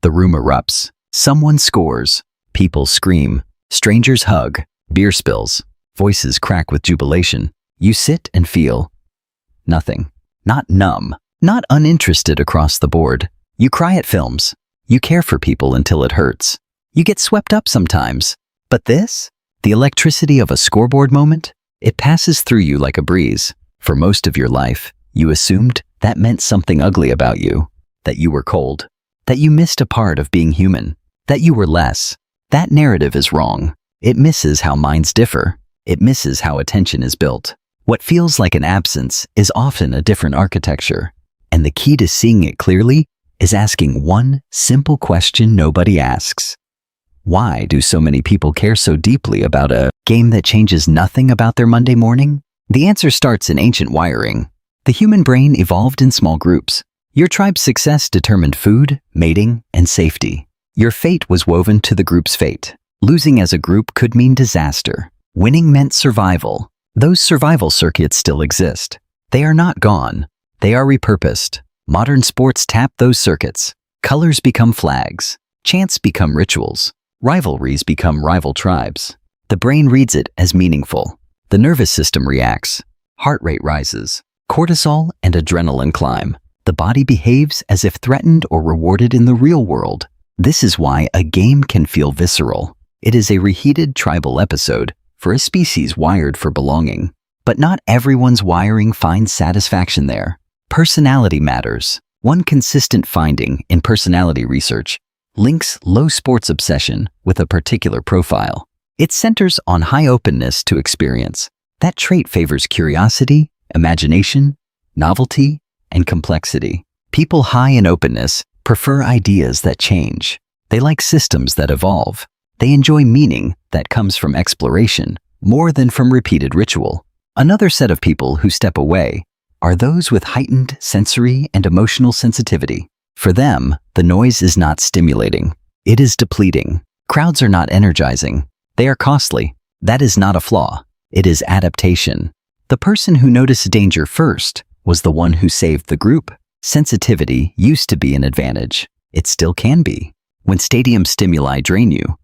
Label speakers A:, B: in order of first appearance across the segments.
A: The room erupts. Someone scores. People scream. Strangers hug. Beer spills. Voices crack with jubilation. You sit and feel nothing. Not numb. Not uninterested across the board. You cry at films. You care for people until it hurts. You get swept up sometimes. But this? The electricity of a scoreboard moment? It passes through you like a breeze. For most of your life, you assumed that meant something ugly about you. That you were cold. That you missed a part of being human. That you were less. That narrative is wrong. It misses how minds differ. It misses how attention is built. What feels like an absence is often a different architecture. And the key to seeing it clearly is asking one simple question nobody asks. Why do so many people care so deeply about a game that changes nothing about their Monday morning? The answer starts in ancient wiring. The human brain evolved in small groups. Your tribe's success determined food, mating, and safety. Your fate was woven to the group's fate. Losing as a group could mean disaster. Winning meant survival. Those survival circuits still exist. They are not gone. They are repurposed. Modern sports tap those circuits. Colors become flags. Chants become rituals. Rivalries become rival tribes. The brain reads it as meaningful. The nervous system reacts. Heart rate rises. Cortisol and adrenaline climb. The body behaves as if threatened or rewarded in the real world. This is why a game can feel visceral. It is a reheated tribal episode for a species wired for belonging. But not everyone's wiring finds satisfaction there. Personality matters. One consistent finding in personality research links low sports obsession with a particular profile. It centers on high openness to experience. That trait favors curiosity, imagination, novelty, and complexity. People high in openness prefer ideas that change. They like systems that evolve. They enjoy meaning that comes from exploration more than from repeated ritual. Another set of people who step away are those with heightened sensory and emotional sensitivity. For them, the noise is not stimulating. It is depleting. Crowds are not energizing. They are costly. That is not a flaw. It is adaptation. The person who noticed danger first was the one who saved the group. Sensitivity used to be an advantage. It still can be. When stadium stimuli drain you,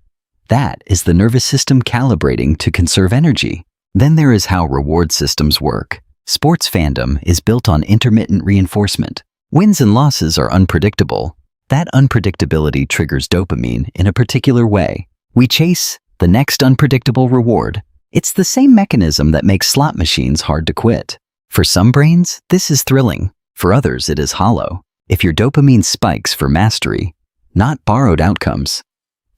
A: that is the nervous system calibrating to conserve energy. Then there is how reward systems work. Sports fandom is built on intermittent reinforcement. Wins and losses are unpredictable. That unpredictability triggers dopamine in a particular way. We chase the next unpredictable reward. It's the same mechanism that makes slot machines hard to quit. For some brains, this is thrilling. For others, it is hollow. If your dopamine spikes for mastery, not borrowed outcomes,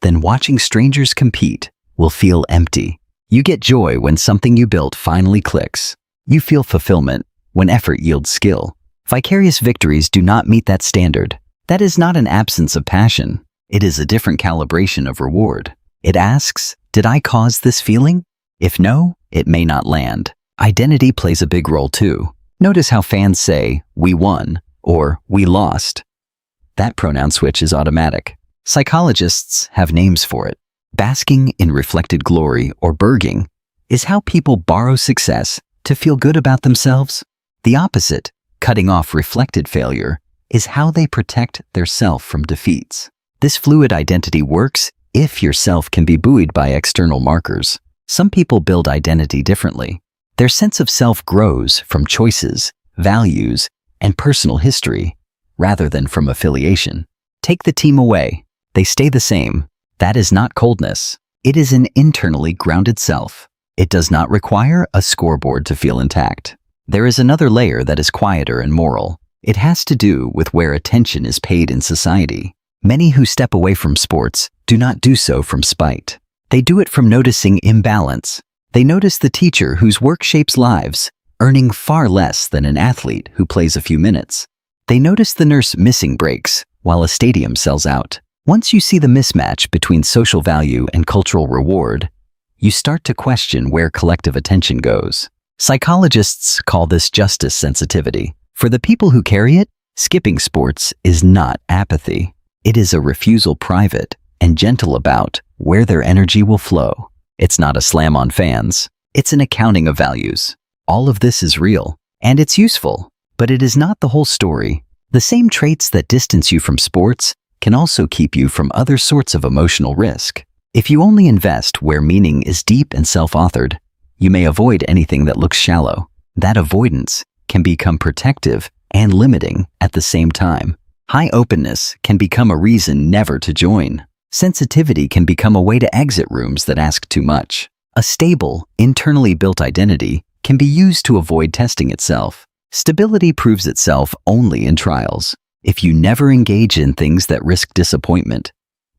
A: then watching strangers compete will feel empty. You get joy when something you built finally clicks. You feel fulfillment when effort yields skill. Vicarious victories do not meet that standard. That is not an absence of passion. It is a different calibration of reward. It asks, did I cause this feeling? If no, it may not land. Identity plays a big role too. Notice how fans say, we won, or we lost. That pronoun switch is automatic. Psychologists have names for it. Basking in reflected glory, or berging, is how people borrow success to feel good about themselves. The opposite, cutting off reflected failure, is how they protect their self from defeats. This fluid identity works if your self can be buoyed by external markers. Some people build identity differently. Their sense of self grows from choices, values, and personal history, rather than from affiliation. Take the team away. They stay the same. That is not coldness. It is an internally grounded self. It does not require a scoreboard to feel intact. There is another layer that is quieter and moral. It has to do with where attention is paid in society. Many who step away from sports do not do so from spite. They do it from noticing imbalance. They notice the teacher whose work shapes lives, earning far less than an athlete who plays a few minutes. They notice the nurse missing breaks while a stadium sells out. Once you see the mismatch between social value and cultural reward, you start to question where collective attention goes. Psychologists call this justice sensitivity. For the people who carry it, skipping sports is not apathy. It is a refusal private and gentle about where their energy will flow. It's not a slam on fans. It's an accounting of values. All of this is real, and it's useful, but it is not the whole story. The same traits that distance you from sports can also keep you from other sorts of emotional risk. If you only invest where meaning is deep and self-authored, you may avoid anything that looks shallow. That avoidance can become protective and limiting at the same time. High openness can become a reason never to join. Sensitivity can become a way to exit rooms that ask too much. A stable, internally built identity can be used to avoid testing itself. Stability proves itself only in trials. If you never engage in things that risk disappointment,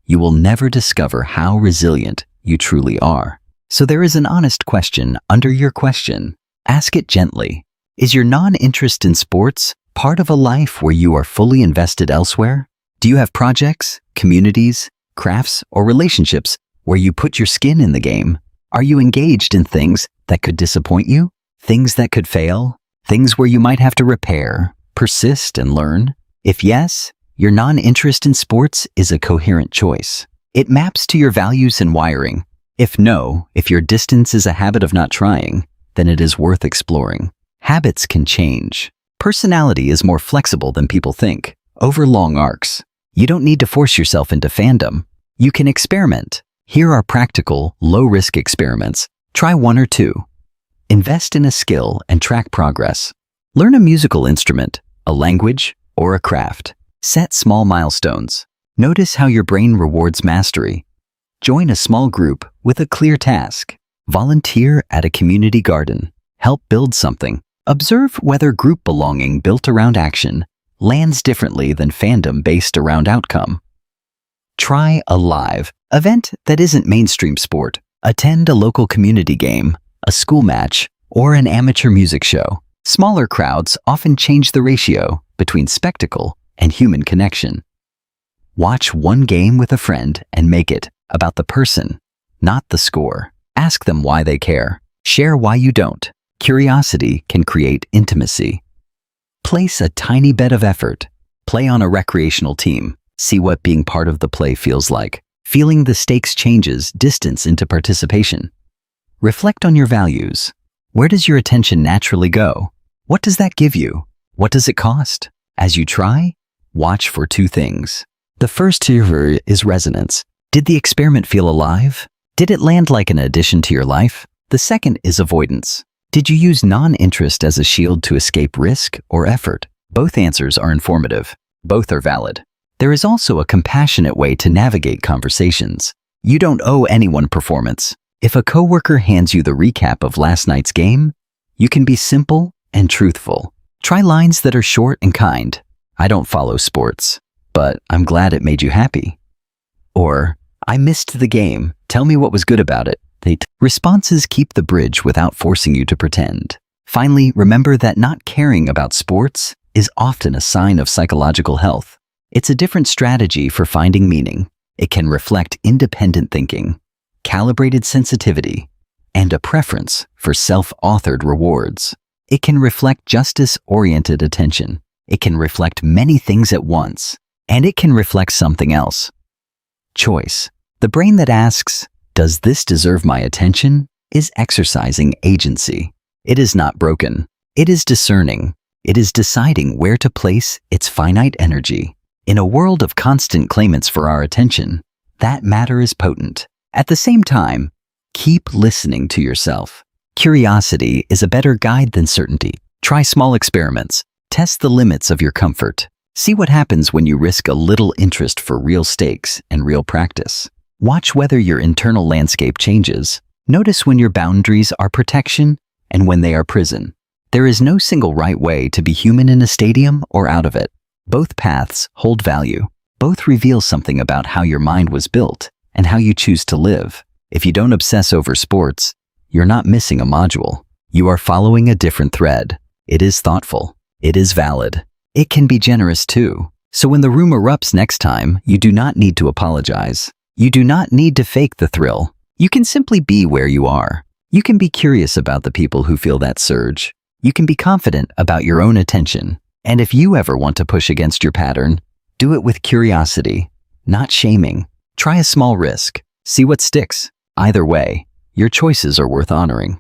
A: you will never discover how resilient you truly are. So there is an honest question under your question. Ask it gently. Is your non-interest in sports part of a life where you are fully invested elsewhere? Do you have projects, communities, crafts, or relationships where you put your skin in the game? Are you engaged in things that could disappoint you? Things that could fail? Things where you might have to repair, persist, and learn? If yes, your non-interest in sports is a coherent choice. It maps to your values and wiring. If no, if your distance is a habit of not trying, then it is worth exploring. Habits can change. Personality is more flexible than people think, over long arcs. You don't need to force yourself into fandom. You can experiment. Here are practical, low-risk experiments. Try one or two. Invest in a skill and track progress. Learn a musical instrument, a language, or a craft. Set small milestones. Notice how your brain rewards mastery. Join a small group with a clear task. Volunteer at a community garden. Help build something. Observe whether group belonging built around action lands differently than fandom based around outcome. Try a live event that isn't mainstream sport. Attend a local community game, a school match, or an amateur music show. Smaller crowds often change the ratio between spectacle and human connection. Watch one game with a friend and make it about the person, not the score. Ask them why they care. Share why you don't. Curiosity can create intimacy. Place a tiny bet of effort. Play on a recreational team. See what being part of the play feels like. Feeling the stakes changes distance into participation. Reflect on your values. Where does your attention naturally go? What does that give you? What does it cost? As you try, watch for two things. The first here is resonance. Did the experiment feel alive? Did it land like an addition to your life? The second is avoidance. Did you use non-interest as a shield to escape risk or effort? Both answers are informative. Both are valid. There is also a compassionate way to navigate conversations. You don't owe anyone performance. If a coworker hands you the recap of last night's game, you can be simple and truthful. Try lines that are short and kind. I don't follow sports, but I'm glad it made you happy. Or, I missed the game. Tell me what was good about it. Responses keep the bridge without forcing you to pretend. Finally, remember that not caring about sports is often a sign of psychological health. It's a different strategy for finding meaning. It can reflect independent thinking, calibrated sensitivity, and a preference for self-authored rewards. It can reflect justice-oriented attention. It can reflect many things at once, and it can reflect something else. Choice. The brain that asks, "Does this deserve my attention?" is exercising agency. It is not broken. It is discerning. It is deciding where to place its finite energy. In a world of constant claimants for our attention, that matter is potent. At the same time, keep listening to yourself. Curiosity is a better guide than certainty. Try small experiments. Test the limits of your comfort. See what happens when you risk a little interest for real stakes and real practice. Watch whether your internal landscape changes. Notice when your boundaries are protection and when they are prison. There is no single right way to be human in a stadium or out of it. Both paths hold value. Both reveal something about how your mind was built and how you choose to live. If you don't obsess over sports, you're not missing a module. You are following a different thread. It is thoughtful. It is valid. It can be generous too. So when the room erupts next time, you do not need to apologize. You do not need to fake the thrill. You can simply be where you are. You can be curious about the people who feel that surge. You can be confident about your own attention. And if you ever want to push against your pattern, do it with curiosity, not shaming. Try a small risk. See what sticks. Either way, your choices are worth honoring.